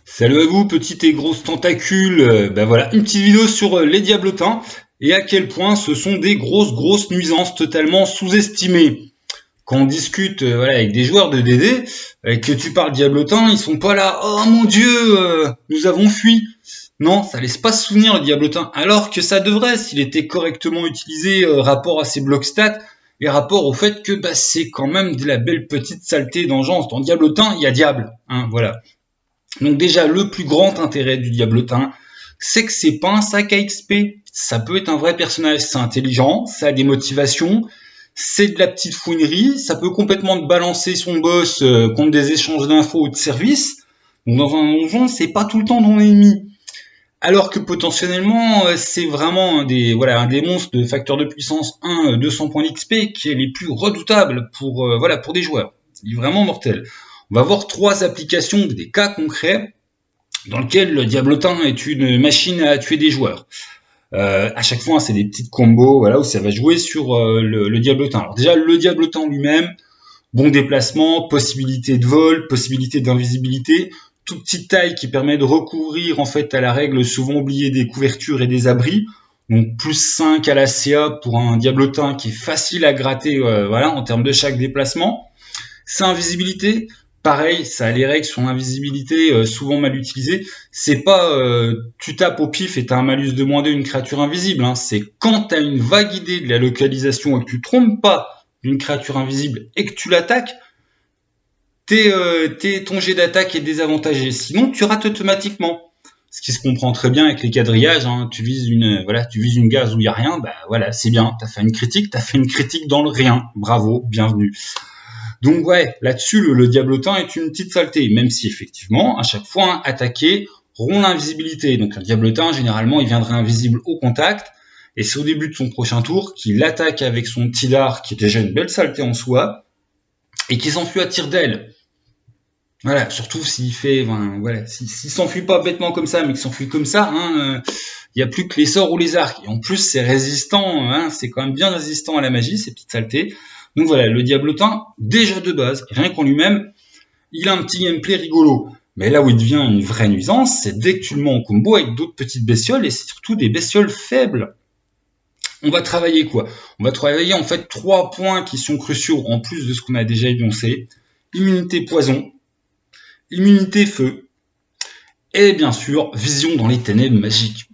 Salut à vous, petites et grosses tentacules. Ben voilà, une petite vidéo sur les diablotins et à quel point ce sont des grosses nuisances totalement sous-estimées. Quand on discute voilà, avec des joueurs de DD et que tu parles diablotin, ils sont pas là. Oh mon Dieu, nous avons fui. Non, ça laisse pas se souvenir le diablotin. Alors que ça devrait, s'il était correctement utilisé, rapport à ses blocs stats et rapport au fait que bah, c'est quand même de la belle petite saleté d'engeance. Dans diablotin, il y a diable, hein, voilà. Donc déjà, le plus grand intérêt du diablotin, c'est que c'est pas un sac à XP. Ça peut être un vrai personnage, c'est intelligent, ça a des motivations, c'est de la petite fouinerie, ça peut complètement te balancer son boss contre des échanges d'infos ou de services. Donc dans un donjon, c'est pas tout le temps ton ennemi. Alors que potentiellement, c'est vraiment un des monstres de facteur de puissance 1, 200 points d'XP qui est les plus redoutables pour des joueurs. Il est vraiment mortel. On va voir trois applications, des cas concrets dans lesquels le diablotin est une machine à tuer des joueurs. À chaque fois, c'est des petites combos, voilà, où ça va jouer sur le diablotin. Alors déjà, le diablotin lui-même, bon déplacement, possibilité de vol, possibilité d'invisibilité, toute petite taille qui permet de recouvrir en fait à la règle souvent oubliée des couvertures et des abris. Donc plus 5 à la CA pour un diablotin qui est facile à gratter voilà, en termes de chaque déplacement. Sa invisibilité, pareil, ça a les règles sur l'invisibilité souvent mal utilisées. C'est pas tu tapes au pif et t'as un malus de -2 une créature invisible. Hein. C'est quand t'as une vague idée de la localisation et que tu trompes pas d'une créature invisible et que tu l'attaques, ton jet d'attaque est désavantagé. Sinon, tu rates automatiquement. Ce qui se comprend très bien avec les quadrillages. Hein. Tu vises une gaz où il y a rien, bah voilà, c'est bien. T'as fait une critique dans le rien. Bravo, bienvenue. Donc ouais, là-dessus, le diablotin est une petite saleté, même si effectivement, à chaque fois, attaquer rompt l'invisibilité. Donc un diablotin, généralement, il viendrait invisible au contact, et c'est au début de son prochain tour qu'il attaque avec son petit dard, qui est déjà une belle saleté en soi, et qui s'enfuit à tire d'aile. Voilà, surtout s'il fait, s'il s'enfuit pas bêtement comme ça, mais qu'il s'enfuit comme ça, y a plus que les sorts ou les arcs. Et en plus, c'est résistant, hein, c'est quand même bien résistant à la magie, ces petites saletés. Donc voilà, le diablotin, déjà de base, rien qu'en lui-même, il a un petit gameplay rigolo. Mais là où il devient une vraie nuisance, c'est dès que tu le mets en combo avec d'autres petites bestioles, et surtout des bestioles faibles. On va travailler quoi? On va travailler en fait 3 points qui sont cruciaux en plus de ce qu'on a déjà énoncé. Immunité poison, immunité feu, et bien sûr, vision dans les ténèbres magiques.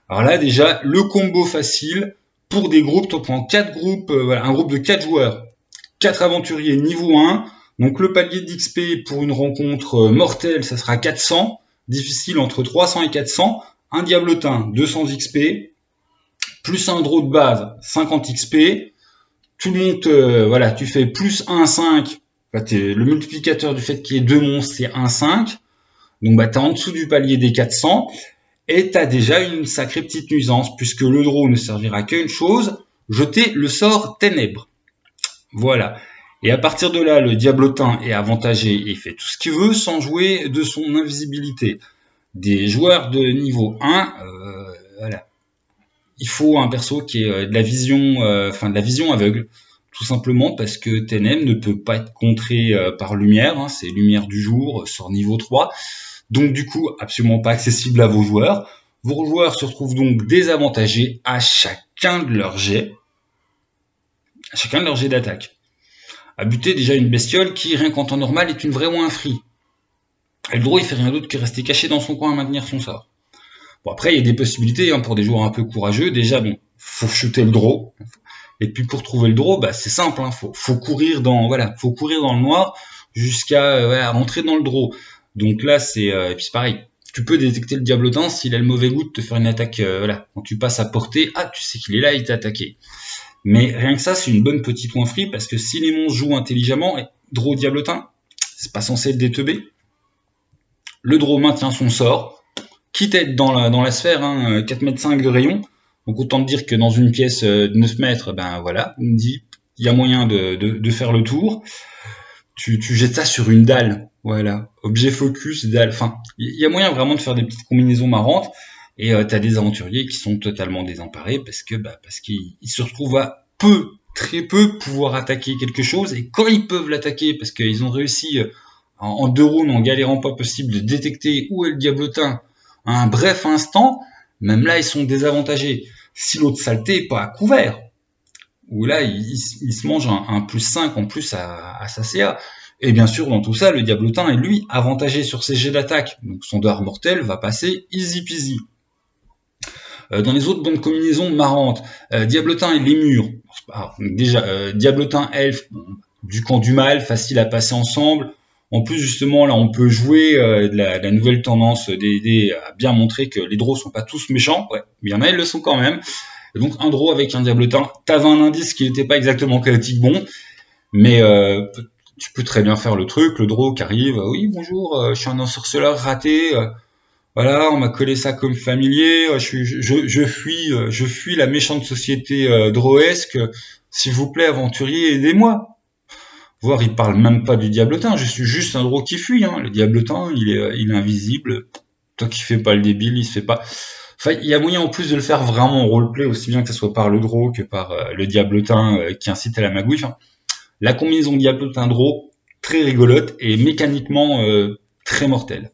Alors là déjà, le combo facile, pour des groupes, on prend 4 groupes, un groupe de 4 joueurs, 4 aventuriers niveau 1, donc le palier d'XP pour une rencontre mortelle, ça sera 400, difficile entre 300 et 400, un diablotin, 200 XP, plus un draw de base, 50 XP, tout le monde, tu fais plus 1, 5, le multiplicateur du fait qu'il y ait 2 monstres, c'est 1, 5, donc t'es en dessous du palier des 400, et t'as déjà une sacrée petite nuisance, puisque le draw ne servira qu'à une chose, jeter le sort ténèbres. Voilà. Et à partir de là, le diablotin est avantagé et fait tout ce qu'il veut sans jouer de son invisibilité. Des joueurs de niveau 1, voilà. Il faut un perso qui ait de la vision aveugle, tout simplement parce que Ténèbres ne peut pas être contré par lumière, hein, c'est lumière du jour, sort niveau 3. Donc du coup, absolument pas accessible à vos joueurs. Vos joueurs se retrouvent donc désavantagés à chacun de leurs jets d'attaque. À buter déjà une bestiole qui, rien qu'en temps normal, est une vraie ou un free. Et le draw, il fait rien d'autre que rester caché dans son coin à maintenir son sort. Bon, après, il y a des possibilités pour des joueurs un peu courageux. Déjà, faut shooter le draw. Et puis pour trouver le draw, c'est simple, faut courir dans le noir jusqu'à rentrer dans le draw. Donc là, et puis c'est pareil. Tu peux détecter le diablotin s'il a le mauvais goût de te faire une attaque. Quand tu passes à portée, tu sais qu'il est là, il t'a attaqué. Mais rien que ça, c'est une bonne petite point free parce que si les monstres jouent intelligemment, draw diablotin, c'est pas censé être des teubés. Le draw maintient son sort, quitte à être dans la sphère, 4,5 m de rayon. Donc autant te dire que dans une pièce de 9 mètres, il y a moyen de faire le tour. Tu jettes ça sur une dalle, voilà, objet focus, dalle. Enfin, il y a moyen vraiment de faire des petites combinaisons marrantes. Et t'as des aventuriers qui sont totalement désemparés parce qu'ils se retrouvent à très peu pouvoir attaquer quelque chose. Et quand ils peuvent l'attaquer, parce qu'ils ont réussi en 2 rounds, en galérant pas possible de détecter où est le diablotin à un bref instant, même là, ils sont désavantagés. Si l'autre saleté est pas à couvert, où là, il se mange un plus 5 en plus à sa CA. Et bien sûr, dans tout ça, le diablotin est lui avantagé sur ses jets d'attaque. Donc son dehors mortel va passer easy peasy. Dans les autres bonnes combinaisons marrantes, diablotin et lémur. Déjà, diablotin elfe, du camp du mal, facile à passer ensemble. En plus, justement, là, on peut jouer la nouvelle tendance des dés à bien montrer que les draws sont pas tous méchants. Ouais, il y en a, ils le sont quand même. Et donc, un draw avec un diablotin, t'avais un indice qui n'était pas exactement chaotique bon, mais tu peux très bien faire le truc, le draw qui arrive, oui, bonjour, je suis un ensorceleur raté, voilà, on m'a collé ça comme familier, je fuis la méchante société droesque, s'il vous plaît, aventurier, aidez-moi. Voir, il parle même pas du diablotin, je suis juste un draw qui fuit, hein. Le diablotin, il est invisible, toi qui fais pas le débile, il se fait pas. Enfin, il y a moyen en plus de le faire vraiment en roleplay, aussi bien que ce soit par le draw que par le diablotin qui incite à la magouille. Enfin, la combinaison diablotin draw, très rigolote et mécaniquement très mortelle.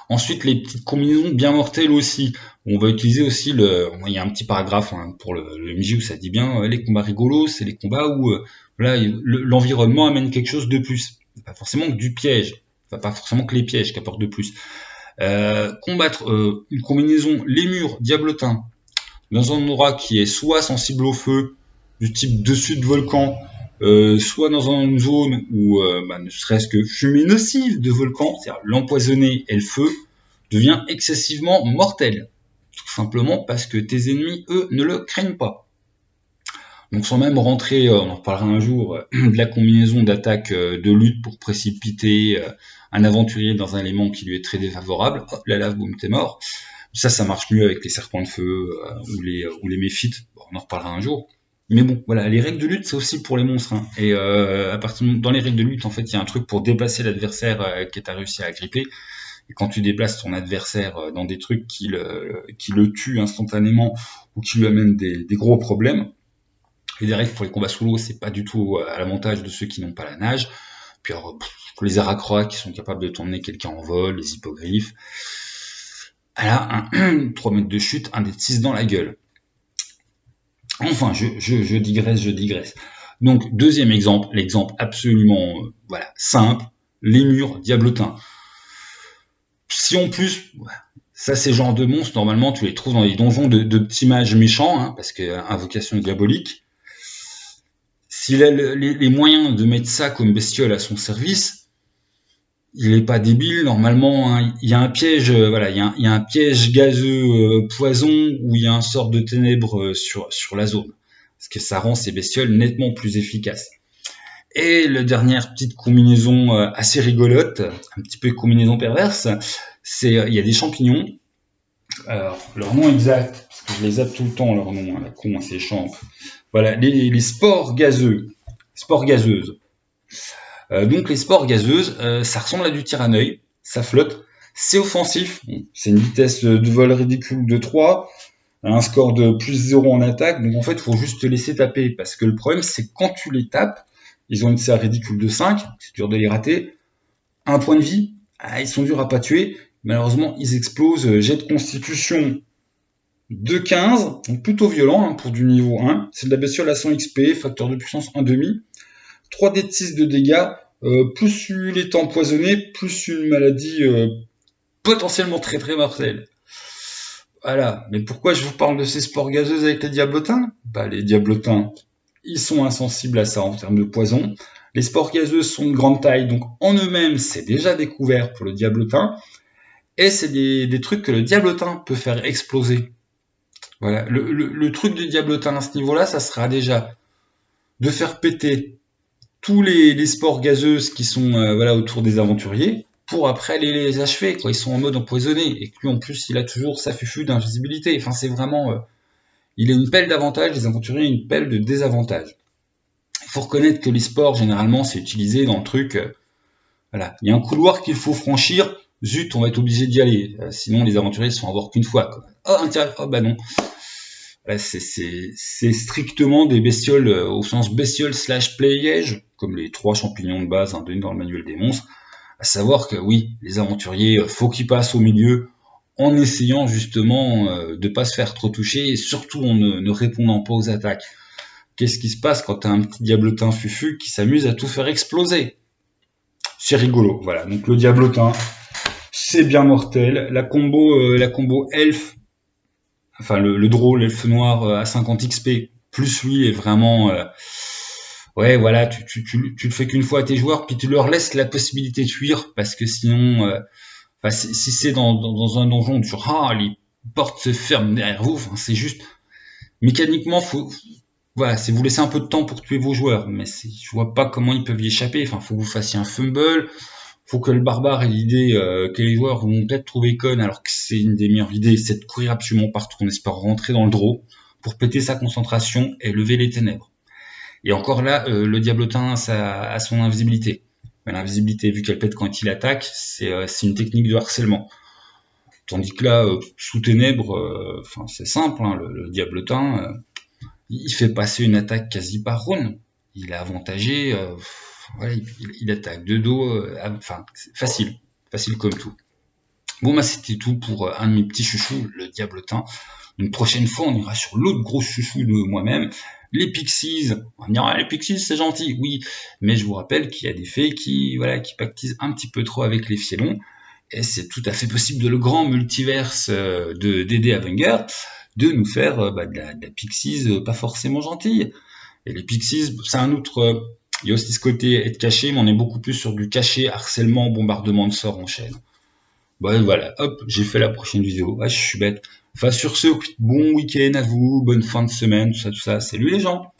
Ensuite, les petites combinaisons bien mortelles aussi. On va utiliser aussi il y a un petit paragraphe pour le MJ où ça dit bien les combats rigolos, c'est les combats où l'environnement amène quelque chose de plus. Pas forcément que du piège, enfin, pas forcément que les pièges qui apportent de plus. Combattre une combinaison lémur diablotin dans un endroit qui est soit sensible au feu, du type dessus de volcan, soit dans une zone où ne serait-ce que fumée nocive de volcan, c'est-à-dire l'empoisonné et le feu, devient excessivement mortel. Tout simplement parce que tes ennemis, eux, ne le craignent pas. Donc sans même rentrer, on en reparlera un jour, de la combinaison d'attaque de lutte pour précipiter un aventurier dans un élément qui lui est très défavorable, hop, la lave, boum, t'es mort. Ça marche mieux avec les serpents de feu ou les méphites, bon, on en reparlera un jour. Mais bon, voilà, les règles de lutte, c'est aussi pour les monstres. Hein. Et dans les règles de lutte, en fait, il y a un truc pour déplacer l'adversaire que tu as réussi à agripper. Et quand tu déplaces ton adversaire dans des trucs qui le tuent instantanément ou qui lui amènent des gros problèmes, et des règles pour les combats solo, c'est pas du tout à l'avantage de ceux qui n'ont pas la nage. Puis alors, les arachrois qui sont capables de t'emmener quelqu'un en vol, les hippogriffes. Voilà, 3 mètres de chute, un des 6 dans la gueule. Enfin, je digresse. Donc, deuxième exemple, l'exemple absolument simple, lémur diablotin. Si en plus, ça c'est genre de monstres, normalement tu les trouves dans les donjons de petits mages méchants, hein, parce que invocation diabolique. S'il a les moyens de mettre ça comme bestiole à son service, il est pas débile. Normalement, hein, il y a un piège, il y a un piège gazeux poison où il y a un sort de ténèbres sur la zone, parce que ça rend ces bestioles nettement plus efficaces. Et la dernière petite combinaison assez rigolote, un petit peu combinaison perverse, c'est il y a des champignons. Alors, leur nom exact, parce que je les zappe tout le temps, leur nom, hein, la con, c'est champ. Voilà, les spores gazeuses. Donc les spores gazeuses, ça ressemble à du tir à l'œil, ça flotte, c'est offensif, c'est une vitesse de vol ridicule de 3, un score de plus 0 en attaque, donc en fait il faut juste te laisser taper, parce que le problème c'est que quand tu les tapes, ils ont une CA ridicule de 5, c'est dur de les rater, un point de vie, ils sont durs à pas tuer, malheureusement ils explosent, jet de constitution de 15, donc plutôt violent hein, pour du niveau 1, c'est de la bestiole à 100 XP, facteur de puissance 1,5, 3d de 6 de dégâts, plus il est empoisonné, plus une maladie potentiellement très très mortelle. Voilà, mais pourquoi je vous parle de ces spores gazeuses avec les diablotins ? Les diablotins, ils sont insensibles à ça en termes de poison. Les spores gazeuses sont de grande taille, donc en eux-mêmes, c'est déjà découvert pour le diablotin. Et c'est des trucs que le diablotin peut faire exploser. Voilà, le truc du diablotin à ce niveau-là, ça sera déjà de faire péter tous les spores gazeuses qui sont autour des aventuriers pour après les achever quand ils sont en mode empoisonné. Et que lui, en plus, il a toujours sa fufu d'invisibilité. Enfin, c'est vraiment... il a une pelle d'avantage, les aventuriers ont une pelle de désavantage. Il faut reconnaître que les spores, généralement, c'est utilisé dans le truc... il y a un couloir qu'il faut franchir. Zut, on va être obligé d'y aller. Sinon, les aventuriers se font avoir qu'une fois. Quoi. Oh, un tir... Oh, bah non. C'est strictement des bestioles au sens bestiole / piège, comme les 3 champignons de base donnés dans le manuel des monstres. À savoir que oui, les aventuriers, faut qu'ils passent au milieu en essayant justement de pas se faire trop toucher et surtout en ne répondant pas aux attaques. Qu'est-ce qui se passe quand t'as un petit diablotin fufu qui s'amuse à tout faire exploser? C'est rigolo, voilà. Donc le diablotin, c'est bien mortel. La combo elfe, enfin le draw, l'elfe noir à 50 XP, plus lui est vraiment... ouais, voilà, tu le fais qu'une fois à tes joueurs, puis tu leur laisses la possibilité de fuir, parce que sinon... enfin, si c'est dans un donjon, les portes se ferment derrière vous, enfin, c'est juste... Mécaniquement, voilà, c'est vous laisser un peu de temps pour tuer vos joueurs, mais je vois pas comment ils peuvent y échapper. Enfin, faut que vous fassiez un fumble, faut que le barbare ait l'idée que les joueurs vont peut-être trouver conne, alors que c'est une des meilleures idées, c'est de courir absolument partout en espérant rentrer dans le draw pour péter sa concentration et lever les ténèbres. Et encore là, le diablotin a son invisibilité. Mais l'invisibilité, vu qu'elle pète quand il attaque, c'est une technique de harcèlement. Tandis que là, sous ténèbres, c'est simple, hein, le diablotin, il fait passer une attaque quasi par round. Il est avantagé, voilà, il attaque de dos, c'est facile comme tout. Bon, bah c'était tout pour un de mes petits chouchous, le diablotin. Une prochaine fois, on ira sur l'autre gros chouchou de moi-même, les pixies. On va me dire, les pixies, c'est gentil, oui. Mais je vous rappelle qu'il y a des fées qui pactisent un petit peu trop avec les fielons. Et c'est tout à fait possible de le grand multiverse de D.D. Avenger de nous faire de la pixies pas forcément gentille. Et les pixies, c'est un autre... il y a aussi ce côté être caché, mais on est beaucoup plus sur du caché, harcèlement, bombardement de sorts en chaîne. Bon, voilà, hop, j'ai fait la prochaine vidéo. Ah, je suis bête. Enfin, sur ce, bon week-end à vous, bonne fin de semaine, tout ça. Salut les gens!